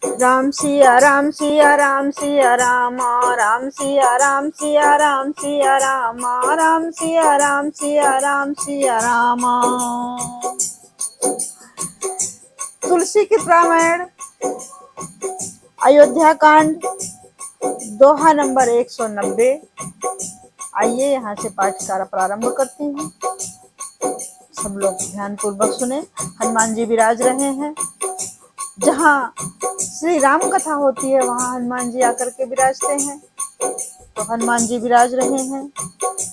राम सिया राम सिया राम सिया राम, राम सिया राम सिया राम सिया राम, राम सिया राम सिया राम सिया राम। तुलसी की रामायण अयोध्या कांड, दोहा नंबर 190। आइए यहाँ से पाठ का प्रारंभ करती हूँ। सब लोग ध्यान पूर्वक सुने। हनुमान जी विराज रहे हैं। जहाँ श्री राम कथा होती है वहाँ हनुमान जी आकर के विराजते हैं। तो हनुमान जी विराज रहे हैं।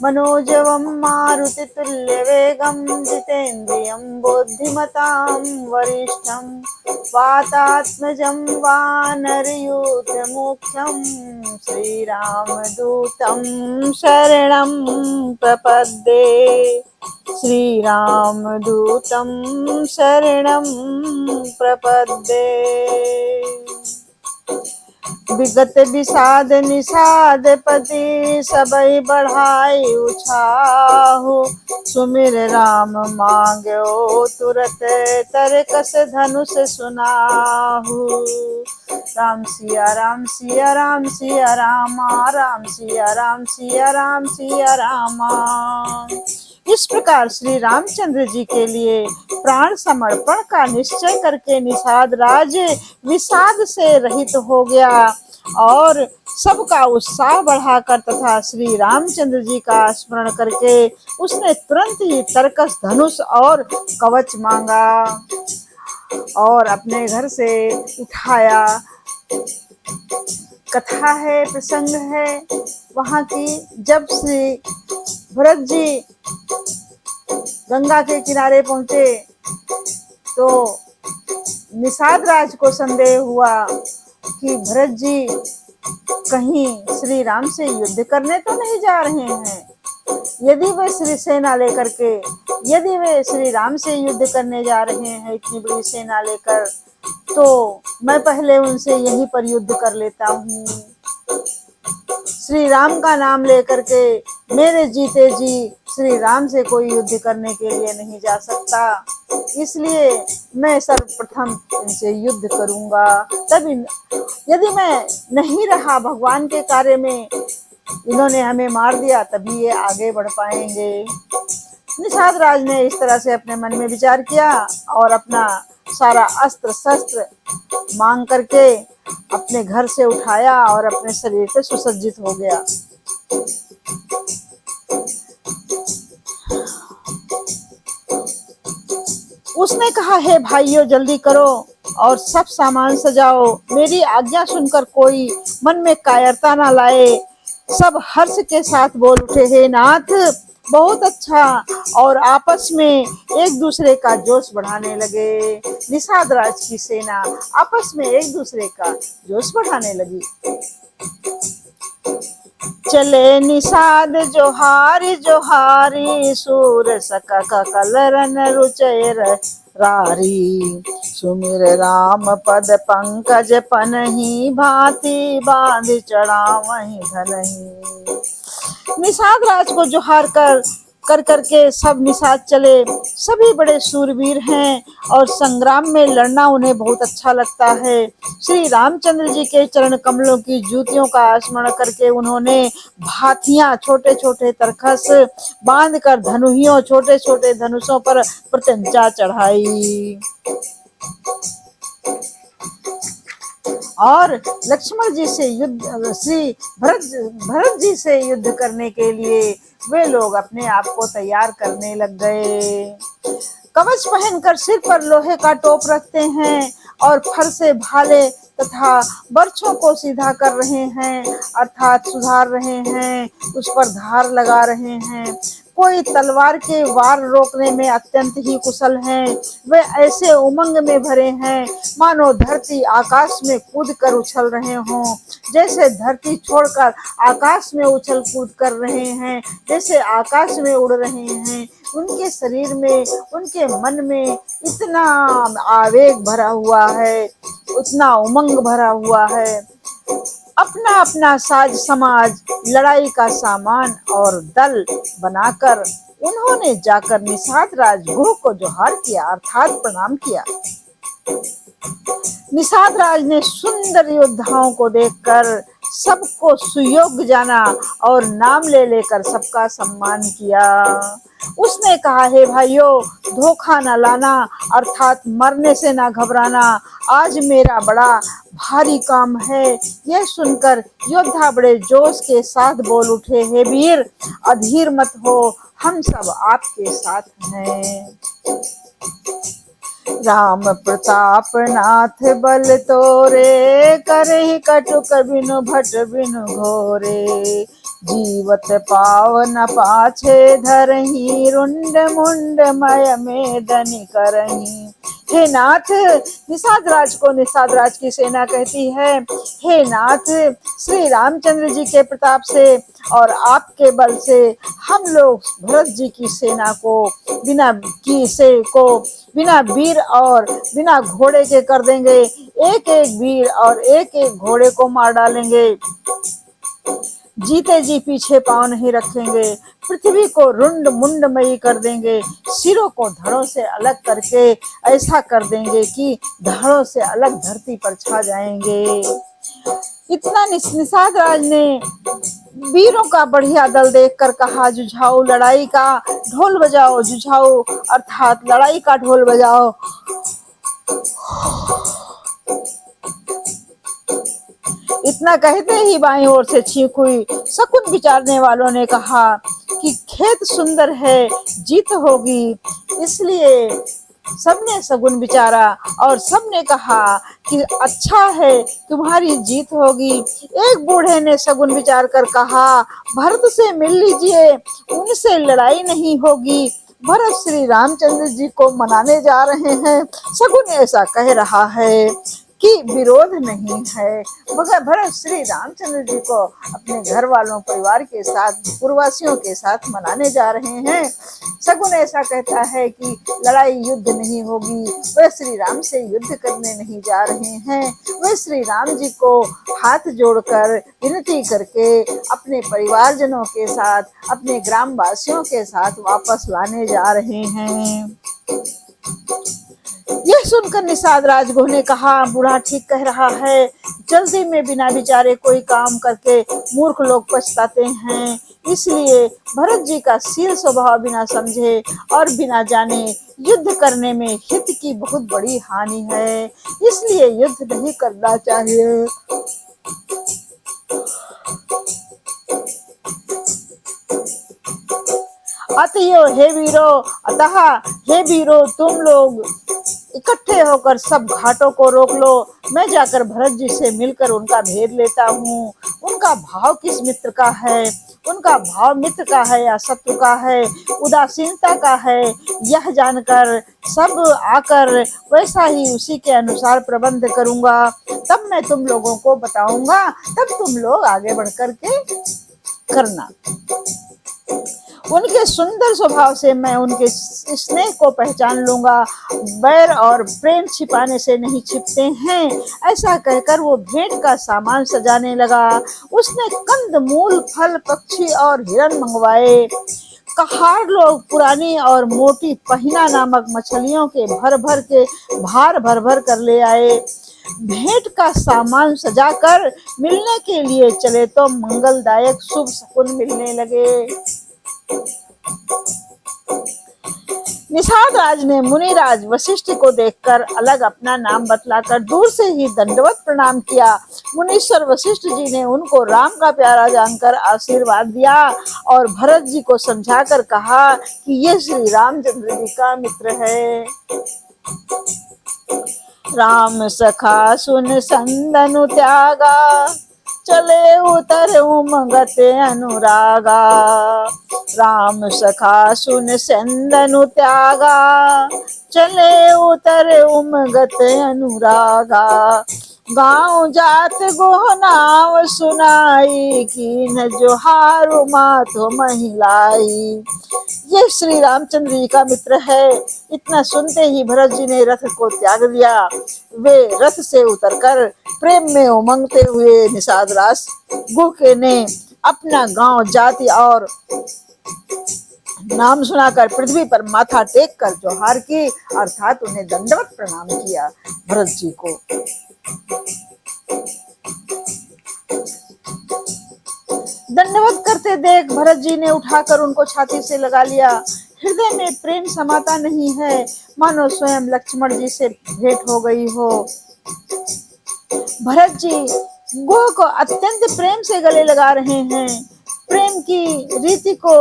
मनोजवम मारुति तुल्य वेगम जितेन्द्रियं बुद्धिमतां वरिष्ठं वातात्मजं वानरयूथ मुख्यं श्रीरामदूतं शरणं प्रपद्ये। श्रीरामदूतं शरणं प्रपद्ये। विगत विषाद निषाद पति सबई बढ़ाई उछाहु, सुमिर राम मांग्यो तुरत तरकस धनुष सुनाहु। राम सिया राम सिया राम सिया रामा, राम सिया राम सिया राम सिया रामा। इस प्रकार श्री रामचंद्र जी के लिए प्राण समर्पण का निश्चय करके निषाद राज विषाद से रहित हो गया और सबका उत्साह बढ़ाकर तथा श्री रामचंद्र जी का स्मरण करके उसने तुरंत ही तरकस धनुष और कवच मांगा और अपने घर से उठाया। कथा है, प्रसंग है वहां की। जब श्री भरत जी गंगा के किनारे पहुंचे तो निषाद राज को संदेह हुआ कि भरत जी कहीं श्री राम से युद्ध करने तो नहीं जा रहे हैं। यदि वे श्री राम से युद्ध करने जा रहे हैं इतनी बड़ी सेना लेकर, तो मैं पहले उनसे यहीं पर युद्ध कर लेता हूँ। श्री राम का नाम लेकर के मेरे जीते जी श्री राम से कोई युद्ध करने के लिए नहीं जा सकता, इसलिए मैं सर्वप्रथम इनसे युद्ध करूंगा। तभी यदि मैं नहीं रहा भगवान के कार्य में, इन्होंने हमें मार दिया, तभी ये आगे बढ़ पाएंगे। निषाद राज ने इस तरह से अपने मन में विचार किया और अपना सारा अस्त्र शस्त्र मांग करके अपने घर से उठाया और अपने शरीर पे सुसज्जित हो गया। उसने कहा, हे भाइयों जल्दी करो और सब सामान सजाओ, मेरी आज्ञा सुनकर कोई मन में कायरता ना लाए। सब हर्ष के साथ बोल उठे, हे नाथ बहुत अच्छा, और आपस में एक दूसरे का जोश बढ़ाने लगे। निषाद राज की सेना आपस में एक दूसरे का जोश बढ़ाने लगी। चले निषाद जोहारी जोहारी, सूर सका कलरन रुचय रारी, सुमिर राम पद पंकज पनहि, भांति बांध चढ़ावहि धनहि। निषाद राज को जोहार कर करके सब निषाद चले। सभी बड़े शूरवीर हैं और संग्राम में लड़ना उन्हें बहुत अच्छा लगता है। श्री रामचंद्र जी के चरण कमलों की जूतियों का स्मरण करके उन्होंने भाथियां, छोटे छोटे तरखस बांधकर धनुहियों, छोटे छोटे धनुषों पर प्रत्यंचा चढ़ाई और लक्ष्मण जी से युद्ध, श्री भरत जी से युद्ध करने के लिए वे लोग अपने आप को तैयार करने लग गए। कवच पहनकर सिर पर लोहे का टोप रखते हैं और फर से भाले तथा बर्छों को सीधा कर रहे हैं, अर्थात सुधार रहे हैं, उस पर धार लगा रहे हैं। कोई तलवार के वार रोकने में अत्यंत ही कुशल हैं। वे ऐसे उमंग में भरे हैं मानो धरती आकाश में कूद कर उछल रहे हों, जैसे धरती छोड़कर आकाश में उछल कूद कर रहे हैं, जैसे आकाश में उड़ रहे हैं। उनके शरीर में, उनके मन में इतना आवेग भरा हुआ है, उतना उमंग भरा हुआ है। अपना अपना साज समाज, लड़ाई का सामान और दल बनाकर उन्होंने जाकर निषाद राज गुरु को जोहार किया, अर्थात प्रणाम किया। निषाद राज ने सुंदर योद्धाओं को देखकर सबको सुयोग्य जाना और नाम ले लेकर सबका सम्मान किया। उसने कहा, हे भाइयों, धोखा न लाना अर्थात मरने से ना घबराना, आज मेरा बड़ा भारी काम है। यह सुनकर योद्धा बड़े जोश के साथ बोल उठे, हे वीर, अधीर मत हो, हम सब आपके साथ हैं। राम प्रताप नाथ बल तोरे, करहि कटुक बिनु भट बिनु घोरे, जीवत पाव न पाछे धरहि, रुंड मुंड मय मेदनि करहि। हे नाथ, निषाद राज को निषाद राज की सेना कहती है, हे नाथ, श्री रामचंद्र जी के प्रताप से और आपके बल से हम लोग भरत जी की सेना को बिना वीर और बिना घोड़े के कर देंगे। एक एक वीर और एक एक घोड़े को मार डालेंगे। जीते जी पीछे पांव नहीं रखेंगे। पृथ्वी को रुंड मुंडमयी कर देंगे। सिरों को धड़ों से अलग करके ऐसा कर देंगे कि धड़ों से अलग धरती पर छा जाएंगे। इतना निषाद राज ने वीरों का बढ़िया दल देखकर कहा, जुझाओ लड़ाई का ढोल बजाओ, जुझाओ अर्थात लड़ाई का ढोल बजाओ। इतना कहते ही बाईं ओर से छींक हुई। शकुन विचारने वालों ने कहा कि खेत सुंदर है, जीत होगी। इसलिए सबने सगुन विचारा और सबने कहा कि अच्छा है, तुम्हारी जीत होगी। एक बूढ़े ने सगुन विचार कर कहा, भरत से मिल लीजिए, उनसे लड़ाई नहीं होगी। भरत श्री रामचंद्र जी को मनाने जा रहे हैं। सगुन ऐसा कह रहा है कि विरोध नहीं है, मगर भरत श्री रामचंद्र जी को अपने घर वालों परिवार के साथ पूर्ववासियों के साथ मनाने जा रहे हैं। शकुन ऐसा कहता है कि लड़ाई युद्ध नहीं होगी, वह श्री राम से युद्ध करने नहीं जा रहे हैं। वह श्री राम जी को हाथ जोड़कर विनती करके अपने परिवारजनों के साथ, अपने ग्राम वासियों के साथ वापस लाने जा रहे हैं। यह सुनकर निषाद राज ने कहा, बूढ़ा ठीक कह रहा है। जल्दी में बिना विचारे कोई काम करके मूर्ख लोग पछताते हैं। इसलिए भरत जी का शील स्वभाव बिना समझे और बिना जाने युद्ध करने में हित की बहुत बड़ी हानि है, इसलिए युद्ध नहीं करना चाहिए। अतः हे वीरो, तुम लोग इकट्ठे होकर सब घाटों को रोक लो। मैं जाकर भरत जी से मिलकर उनका भेद लेता हूँ। उनका भाव किस मित्र का है, उनका भाव मित्र का है या शत्रु का है, उदासीनता का है, यह जानकर सब आकर वैसा ही उसी के अनुसार प्रबंध करूंगा। तब मैं तुम लोगों को बताऊंगा, तब तुम लोग आगे बढ़ करके करना। उनके सुंदर स्वभाव से मैं उनके स्नेह को पहचान लूंगा। बैर और प्रेम छिपाने से नहीं छिपते हैं। ऐसा कहकर वो भेंट का सामान सजाने लगा। उसने कंद मूल फल पक्षी और हिरण मंगवाए। कहार लोग पुरानी और मोटी पहिना नामक मछलियों के भार भर भर कर ले आए। भेंट का सामान सजाकर मिलने के लिए चले तो मंगलदायक शुभ शकुन मिलने लगे। निषाद राज ने मुनिराज वशिष्ठ को देखकर अलग अपना नाम बतलाकर दूर से ही दंडवत प्रणाम किया। मुनीश्वर वशिष्ठ जी ने उनको राम का प्यारा जानकर आशीर्वाद दिया और भरत जी को समझाकर कहा कि ये श्री रामचंद्र जी का मित्र है। राम सखा सुन संदनु त्यागा, चले उतर उमंगते अनुरागा। राम सखा सुन संदनु त्यागा, चले उतर उमंगते अनुरागा। गाँव जात गोहनाव सुनाई, कीन जोहारु माथो महिलाई। ये श्री रामचंद्र जी का मित्र है। इतना सुनते ही भरत जी ने रथ को त्याग दिया। वे रथ से उतरकर प्रेम में उमंगते हुए निषाद राज गुह ने अपना गांव जाति और नाम सुनाकर पृथ्वी पर माथा टेक कर जोहार की, अर्थात उन्हें दंडवत प्रणाम किया भरत जी को। दंडवत करते देख भरत जी ने उठाकर उनको छाती से लगा लिया। हृदय में प्रेम समाता नहीं है, मानो स्वयं लक्ष्मण जी से भेंट हो गई हो। भरत जी गुह को अत्यंत प्रेम से गले लगा रहे हैं। प्रेम की रीति को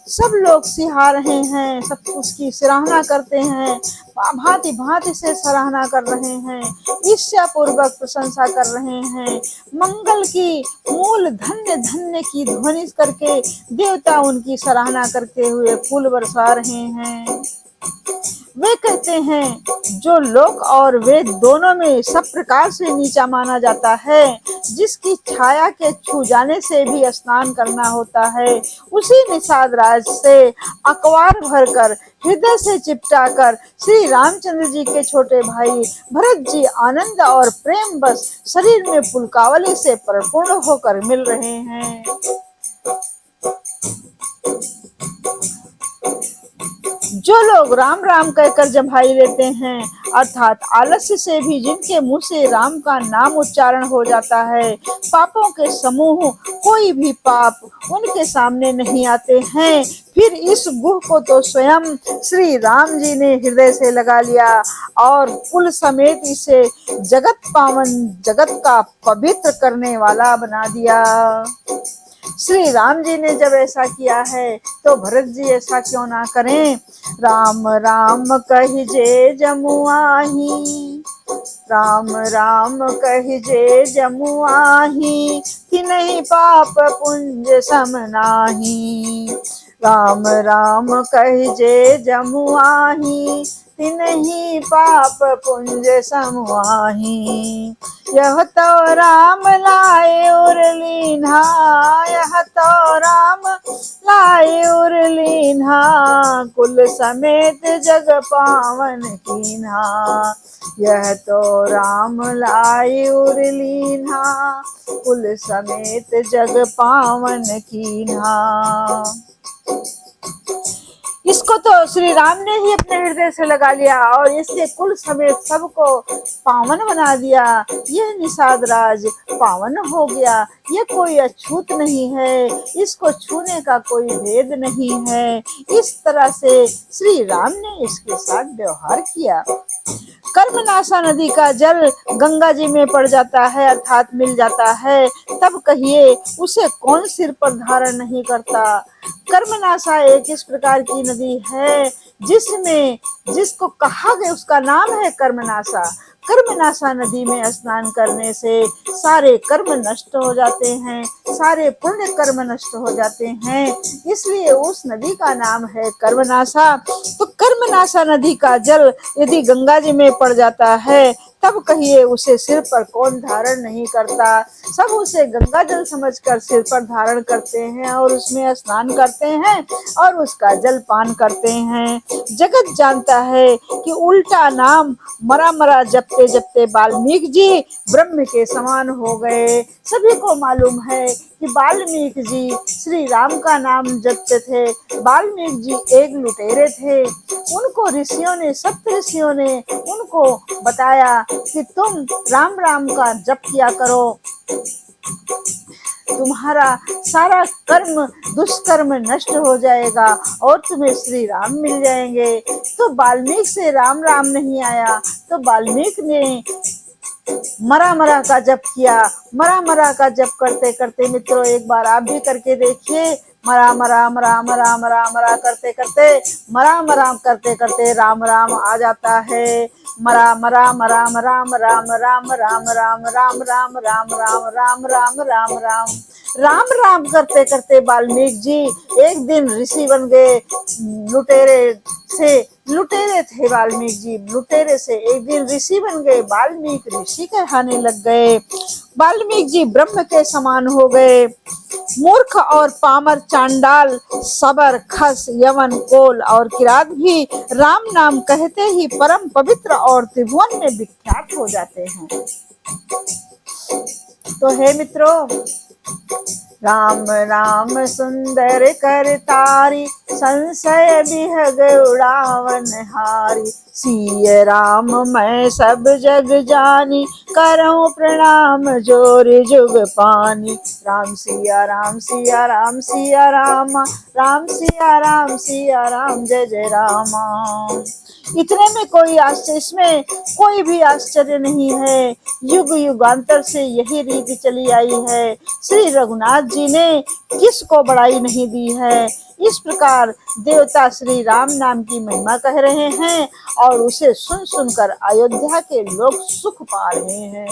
सब लोग सिहा रहे हैं, सब उसकी सराहना करते हैं, भांति भांति से सराहना कर रहे हैं, ईर्ष्या पूर्वक प्रशंसा कर रहे हैं। मंगल की मूल धन्य धन्य की ध्वनि करके देवता उनकी सराहना करते हुए फूल बरसा रहे हैं। वे कहते हैं जो लोक और वेद दोनों में सब प्रकार से नीचा माना जाता है, जिसकी छाया के छू जाने से भी स्नान करना होता है, उसी निषाद राज से अखबार भरकर हृदय से चिपटा कर श्री रामचंद्र जी के छोटे भाई भरत जी आनंद और प्रेम बस शरीर में पुलकावली से परिपूर्ण होकर मिल रहे हैं। जो लोग राम राम कहकर जम्हाई लेते हैं, अर्थात आलस्य से भी जिनके मुंह से राम का नाम उच्चारण हो जाता है, पापों के समूह कोई भी पाप उनके सामने नहीं आते हैं। फिर इस गुह को तो स्वयं श्री राम जी ने हृदय से लगा लिया और कुल समेत इसे जगत पावन, जगत का पवित्र करने वाला बना दिया। श्री राम जी ने जब ऐसा किया है तो भरत जी ऐसा क्यों ना करें। राम राम कहिजे जमुआही, राम राम कहिजे जमुआही, तिनहि पाप पुंज सम नाही। राम राम कहिजे जमुआही, तिनहि पाप पुंज समुआही। यह तो राम लाए उर लीन्हा, यह तो राम लाए उर लीन्हा, कुल समेत जग पावन कीन्हा। यह तो राम लाए उर लीन्हा, कुल समेत जग पावन कीन्हा। इसको तो श्री राम ने ही अपने हृदय से लगा लिया और इसके कुल समेत सबको पावन बना दिया। यह निषाद राज पावन हो गया, ये कोई अछूत नहीं है, इसको छूने का कोई भेद नहीं है। इस तरह से श्री राम ने इसके साथ व्यवहार किया। कर्मनाशा नदी का जल गंगा जी में पड़ जाता है, अर्थात मिल जाता है, तब कहिए उसे कौन सिर पर धारण नहीं करता। कर्मनाशा एक इस प्रकार की नदी है जिसमें जिसको कहा गया उसका नाम है कर्मनाशा। कर्मनाशा नदी में स्नान करने से सारे कर्म नष्ट हो जाते हैं, सारे पुण्य कर्म नष्ट हो जाते हैं, इसलिए उस नदी का नाम है कर्मनाशा। तो कर्मनाशा नदी का जल यदि गंगा जी में पड़ जाता है तब कहिए उसे सिर पर कौन धारण नहीं करता। सब उसे गंगा जल समझकर सिर पर धारण करते हैं और उसमें स्नान करते हैं और उसका जल पान करते हैं। जगत जानता है कि उल्टा नाम मरा मरा जपते जपते वाल्मीकि जी ब्रह्म के समान हो गए। सभी को मालूम है कि वाल्मीकि जी श्री राम का नाम जपते थे। वाल्मीकि जी एक लुटेरे थे, उनको ऋषियों ने, सप्त ऋषियों ने उनको बताया कि तुम राम राम का जप किया करो, तुम्हारा सारा कर्म दुष्कर्म नष्ट हो जाएगा और तुम्हें श्री राम मिल जाएंगे। तो वाल्मीकि से राम राम नहीं आया तो वाल्मीकि ने मरा मरा का जप किया। मरा मरा का जप करते करते मित्रों एक बार आप भी करके देखिए। मरा मरा मरा मरा मरा मरा करते करते, मरा मरा करते करते राम राम आ जाता है। मरा मरा मरा मरा राम राम राम राम राम राम राम राम राम राम राम राम राम राम करते करते वाल्मीकि जी एक दिन ऋषि बन गए। लुटेरे थे वाल्मीकि जी, लुटेरे से एक दिन ऋषि बन गए। वाल्मीकि ऋषि कहलाने लग गए। वाल्मीकि जी ब्रह्म के समान हो गए। मूर्ख और पामर, चांडाल, सबर, खस, यवन, कोल और किरात भी राम नाम कहते ही परम पवित्र और त्रिभुवन में विख्यात हो जाते हैं। तो हे मित्रों, राम राम सुंदर करतारी, संशय बिहग उड़ावन हारी। सिय राम मैं सब जग जानी, करऊं प्रणाम जोर जुग पानी। राम सिया राम सिया राम सिया रामा, राम सिया राम सिया राम जय जय रामा। इतने में कोई आश्चर्य, इसमें कोई भी आश्चर्य नहीं है। युग युगांतर से यही रीति चली आई है। श्री रघुनाथ जी ने किसको बड़ाई नहीं दी है। इस प्रकार देवता श्री राम नाम की महिमा कह रहे हैं और उसे सुन सुनकर अयोध्या के लोग सुख पा रहे हैं।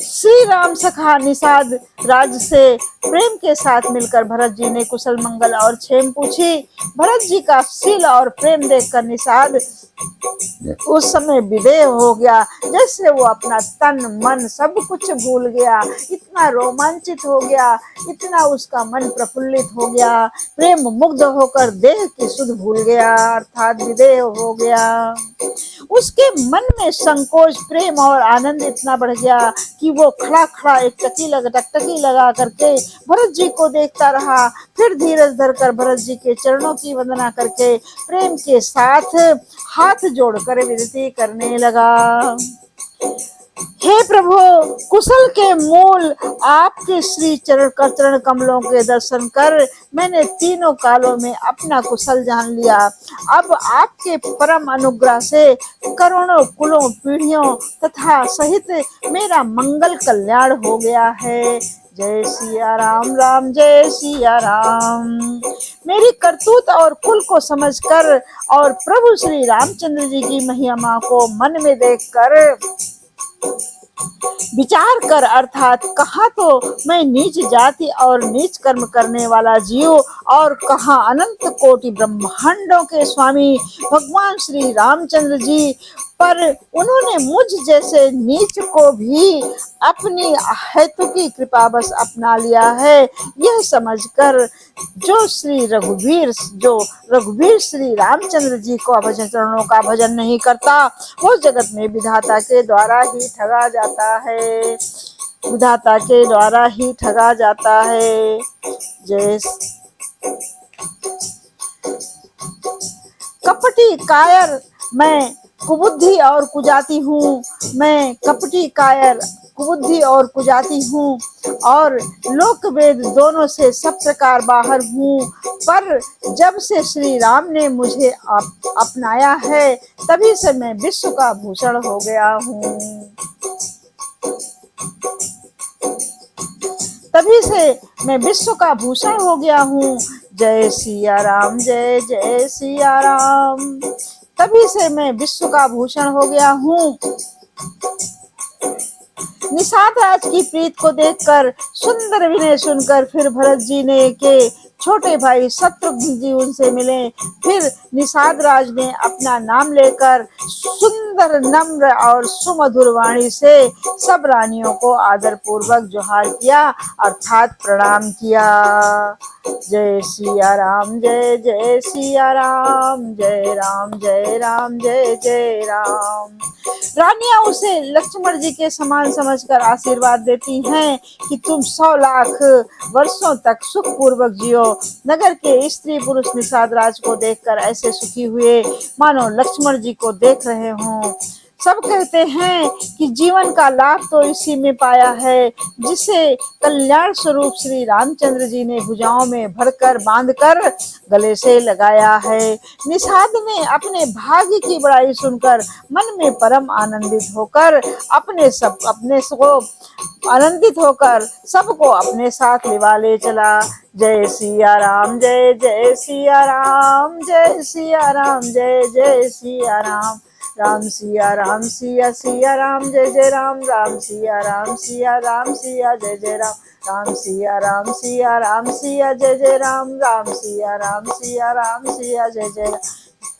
श्री राम सखा निषाद राज से प्रेम के साथ मिलकर भरत जी ने कुशल मंगल और क्षेम पूछी। भरत जी का शील और प्रेम देखकर निषाद उस समय विदेह हो गया, जैसे वो अपना तन मन सब कुछ भूल गया। इतना रोमांचित हो गया, इतना उसका मन प्रफुल्लित हो गया, प्रेम मुग्ध होकर देह की सुध भूल गया, अर्थात विदेह हो गया। उसके मन में संकोच, प्रेम और आनंद इतना बढ़ गया कि वो खड़ा खड़ा एक टकटकी लगा करके भरत जी को देखता रहा। फिर धीरज धरकर भरत जी के चरणों की वंदना करके प्रेम के साथ हाथ जोड़कर विनती करने लगा। हे प्रभु, कुशल के मूल आपके श्री चरण कमलों के दर्शन कर मैंने तीनों कालों में अपना कुशल जान लिया। अब आपके परम अनुग्रह से करोड़ों कुलों पीढ़ियों तथा सहित मेरा मंगल कल्याण हो गया है। जय सिया राम, राम जय सिया राम। मेरी करतूत और कुल को समझकर और प्रभु श्री रामचंद्र जी की महिमा को मन में देखकर विचार कर, अर्थात कहाँ तो मैं नीच जाति और नीच कर्म करने वाला जीव और कहाँ अनंत कोटि ब्रह्मांडों के स्वामी भगवान श्री रामचंद्र जी, पर उन्होंने मुझ जैसे नीच को भी अपनी हेतु की कृपा बस अपना लिया है। यह समझकर जो रघुवीर श्री रामचंद्र जी को भजन चरणों का भजन नहीं करता, वो जगत में विधाता के द्वारा ही ठगा जाता है, विधाता के द्वारा ही ठगा जाता है। जय कपटी कायर मैं कुबुद्धि और कुजाती हूँ, मैं कपटी कायर कुबुद्धि और कुजाती हूँ और लोक वेद दोनों से सब प्रकार बाहर हूँ, पर जब से श्री राम ने मुझे अपनाया है तभी से मैं विश्व का भूषण हो गया हूँ, तभी से मैं विश्व का भूषण हो गया हूँ। जय सिया राम, जय जय सिया राम। तभी से मैं विश्व का भूषण हो गया हूँ। निषाद राज की प्रीत को देखकर सुंदर विनय सुनकर फिर भरत जी ने के छोटे भाई शत्रुघ्न जी उनसे मिले। फिर निषाद राज ने अपना नाम लेकर सुंदर नम्र और सुमधुर वाणी से सब रानियों को आदर पूर्वक जोहार किया, अर्थात प्रणाम किया। जय सिया राम, जय जय सिया राम, जय राम जय राम जय जय राम। रानियां उसे लक्ष्मण जी के समान समझकर आशीर्वाद देती हैं कि तुम 100 लाख वर्षों तक सुख पूर्वक जियो। नगर के स्त्री पुरुष निषाद राज को देखकर ऐसे सुखी हुए मानो लक्ष्मण जी को देख रहे हों। सब कहते हैं कि जीवन का लाभ तो इसी में पाया है जिसे कल्याण स्वरूप श्री रामचंद्र जी ने भुजाओं में भरकर बांधकर गले से लगाया है। निषाद ने अपने भाग्य की बड़ाई सुनकर मन में परम आनंदित होकर सबको अपने साथ लिवा ले चला। जय सिया राम, जय जय सिया राम, जय सिया राम, जय जय सिया राम। राम सिया सिया राम, जय जय राम, राम सिया राम सिया जय जय राम। राम सिया सिया जय जय राम, राम सिया सिया जय जय राम।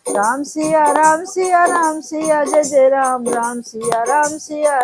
राम सिया सिया जय जय राम, राम सिया